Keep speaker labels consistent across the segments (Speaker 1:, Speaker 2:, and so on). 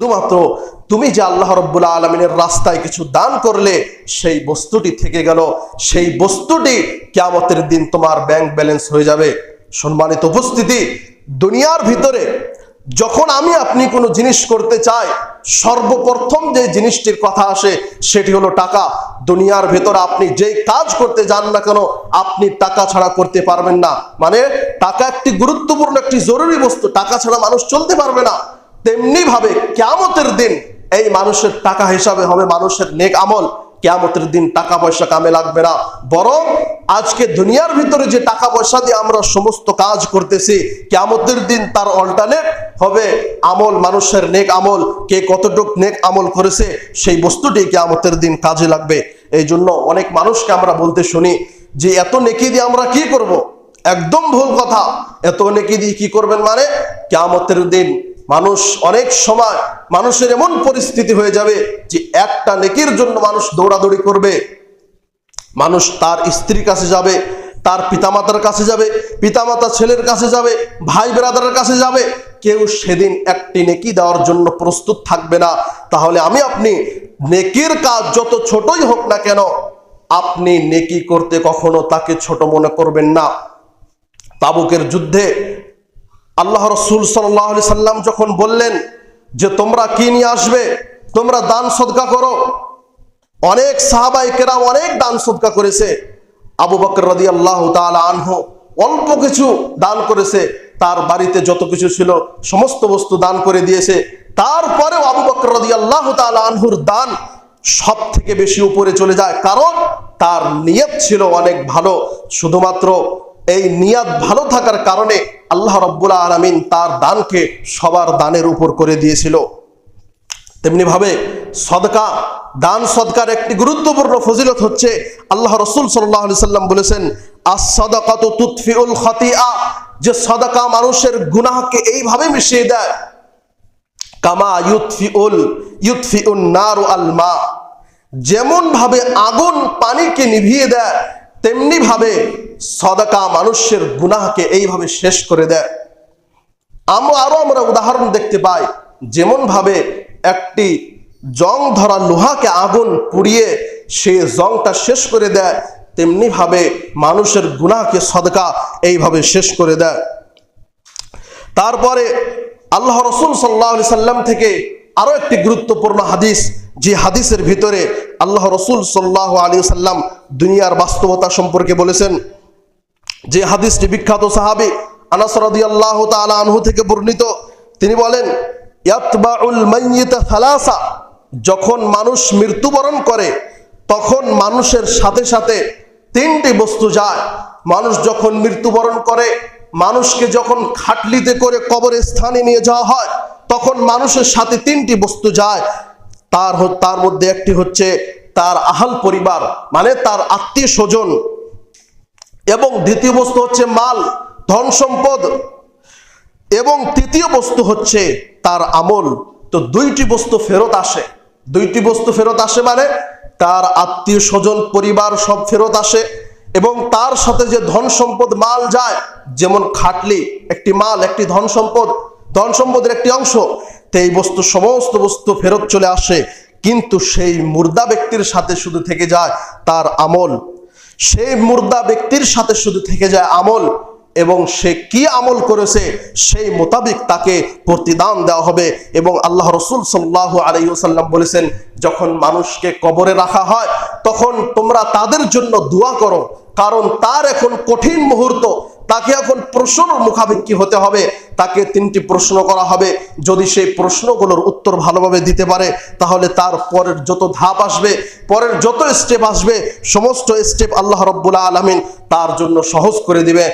Speaker 1: শুধুমাত্র তুমি যে আল্লাহ রাব্বুল আলামিনের রাস্তায় কিছু দান করলে সেই বস্তুটি থেকে গেল, সেই বস্তুটি কিয়ামতের দিন তোমার ব্যাংক ব্যালেন্স হয়ে যাবে। সম্মানিত উপস্থিতি, দুনিয়ার ভিতরে যখন আমি আপনি কোনো জিনিস করতে চাই, সর্বপ্রথম যে জিনিসটির কথা আসে সেটি হলো টাকা। দুনিয়ার ভেতরে আপনি যেই কাজ করতে যান না কেন, আপনি টাকা ছাড়া করতে পারবেন না। মানে টাকা একটি গুরুত্বপূর্ণ, একটি জরুরি বস্তু, টাকা ছাড়া মানুষ চলতে পারবে না। তেমনি ভাবে কিয়ামতের দিন এই মানুষের টাকা হিসাবে হবে মানুষের নেক আমল। কিয়ামতের দিন টাকা পয়সা কামে লাগবে না, বরং আজকে দুনিয়ার ভিতরে যে টাকা পয়সা দিয়ে আমরা সমস্ত কাজ করতেছি, কিয়ামতের দিন তার অল্টারনেট হবে আমল, মানুষের নেক আমল। কে কতটুকু নেক আমল করেছে সেই বস্তুটি কিয়ামতের দিন কাজে লাগবে। এই জন্য অনেক মানুষকে আমরা বলতে শুনি যে এত নেকি দিয়ে আমরা কি করব? একদম ভুল কথা। এত নেকি দিয়ে কি করবেন? মানে কিয়ামতের দিন মানুষ অনেক সময় মানুষের এমন পরিস্থিতি হয়ে যাবে যে একটা নেকির জন্য মানুষ দৌড়াদৌড়ি করবে। মানুষ তার স্ত্রীর কাছে যাবে, তার পিতামাতার কাছে যাবে, পিতামাতা ছেলের কাছে যাবে, ভাই ব্রাদারের কাছে যাবে। কেউ সেদিন একটি নেকি দেওয়ার জন্য প্রস্তুত থাকবে না। তাহলে আমি আপনি নেকির কাজ যত ছোটই হোক না কেন, আপনি নেকি করতে কখনো তাকে ছোট মনে করবেন না। তাবুকের যুদ্ধে আল্লাহ রাসূল সাল্লাল্লাহু আলাইহি সাল্লাম যখন বললেন যে তোমরা কি নিয়ে আসবে, তোমরা দান সদকা করো, অনেক সাহাবায়ে কেরাম অনেক দান সদকা করেছে। আবু বকর রাদিয়াল্লাহু তাআলা আনহু অল্প কিছু দান করেছে, তার বাড়িতে যত কিছু ছিল সমস্ত বস্তু দান করে দিয়েছে। তারপরেও আবু বকর রাদিয়াল্লাহু তাআলা আনহুর দান সব থেকে বেশি উপরে চলে যায়, কারণ তার নিয়ত ছিল অনেক ভালো। শুধুমাত্র এই নিয়ত ভালো থাকার কারণে আল্লাহ রাব্বুল আলামিন তার দানকে সবার দানের উপর করে দিয়েছিল। তেমনি ভাবে সদকা, দান সদকার একটি গুরুত্বপূর্ণ ফজিলত হচ্ছে আল্লাহ রাসূল সাল্লাল্লাহু আলাইহি সাল্লাম বলেছেন, আস-সাদাকাতু তুতফিউল খাতিআ, যে সদকা মানুষের গুনাহকে এইভাবে মিশিয়ে দেয়, কামা ইউতফিউন নারু আল মা, যেমন ভাবে আগুন পানিকে নিভিয়ে দেয়, তেমনি ভাবে সদকা মানুষের গুনাহকে এইভাবে শেষ করে দেয়। আমরা উদাহরণ দেখতে পাই, যেমন ভাবে একটি জং ধরা লোহাকে আগুন পুড়িয়ে সে জংটা শেষ করে দেয়, তেমনি ভাবে মানুষের গুনাহকে সদকা এইভাবে শেষ করে দেয়। তারপরে আল্লাহ রাসূল সাল্লাল্লাহু আলাইহি সাল্লাম থেকে আরো একটি গুরুত্বপূর্ণ হাদিস, যে হাদিসের ভিতরে আল্লাহ রাসূল সাল্লাল্লাহু আলাইহি সাল্লাম দুনিয়ার বাস্তবতা সম্পর্কে বলেছেন। যে হাদিসটি বিখ্যাত সাহাবী আনাস রাদিয়াল্লাহু তাআলা আনহু থেকে বর্ণিত। তিনি বলেন, ইয়াতবাউল মাইয়িতা সালাসা, যখন মানুষ মৃত্যুবরণ করে তখন মানুষের সাথে সাথে তিনটি বস্তু যায়। মানুষ যখন মৃত্যুবরণ করে, মানুষকে যখন খাটলিতে করে কবরে স্থানে নিয়ে যাওয়া হয়, তখন মানুষের সাথে তিনটি বস্তু যায়। তার মধ্যে একটি হচ্ছে তার আহল পরিবার, মানে তার আত্মীয় স্বজন, এবং দ্বিতীয় বস্তু হচ্ছে মাল, ধন সম্পদ, এবং তৃতীয় বস্তু হচ্ছে তার আমল। তো দুইটি বস্তু ফেরত আসে। দুইটি বস্তু ফেরত আসে মানে তার আত্মীয় স্বজন, পরিবার সব ফেরত আসে, এবং তার সাথে যে ধন সম্পদ মাল যায়, যেমন খাটলি একটি মাল, একটি ধন সম্পদ, ধন সম্পদের একটি অংশ। তো এই বস্তু, সমস্ত বস্তু ফেরত চলে আসে, কিন্তু সেই মুর্দা ব্যক্তির সাথে শুধু থেকে যায় তার আমল। সেই মুর্দা ব্যক্তির সাথে শুধু থেকে যায় আমল, এবং সে কি আমল করেছে সেই মোতাবেক তাকে প্রতিদান দেওয়া হবে। এবং আল্লাহ রাসূল সাল্লাল্লাহু আলাইহি ওয়াসাল্লাম বলেছেন, যখন মানুষকে কবরে রাখা হয় তখন তোমরা তাদের জন্য দোয়া করো, কারণ তার এখন কঠিন মুহূর্ত, তাকে এখন প্রশ্নের মুখাপেক্ষী হতে হবে। তাকে তিনটি প্রশ্ন করা হবে। যদি সেই প্রশ্নগুলোর উত্তর ভালোভাবে দিতে পারে, তাহলে তার পরের যত ধাপ আসবে, পরের যত স্টেপ আসবে, সমস্ত স্টেপ আল্লাহ রাব্বুল আলামিন তার জন্য সহজ করে দিবে।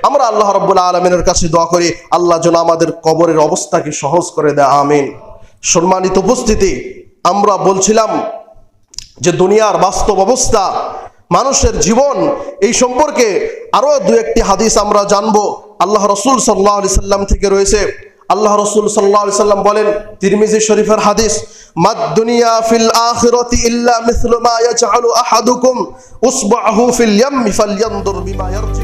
Speaker 1: আমরা আল্লাহ রাব্বুল আলামিনের কাছে দোয়া করি, আল্লাহ যেন আমাদের কবরের অবস্থাকে সহজ করে দেয়, আমিন। সম্মানিত উপস্থিতি, আমরা বলছিলাম যে দুনিয়ার বাস্তব অবস্থা, মানুষের জীবন, এই সম্পর্কে আরো দু একটি হাদিস আমরা জানবো। আল্লাহ রাসূল সাল্লাল্লাহু আলাইহি সাল্লাম থেকে রয়েছে। আল্লাহ রাসূল সাল্লাল্লাহু আলাইহি সাল্লাম বলেন, তিরমিজি শরীফের হাদিস, মাদ দুনিয়া ফিল আখিরাতি ইল্লা মিসলু মা ইয়াজআলু আহাদুকুম উসবাহু ফিল ইয়াম ফালয়ানদুর বিমা ইয়ারজি।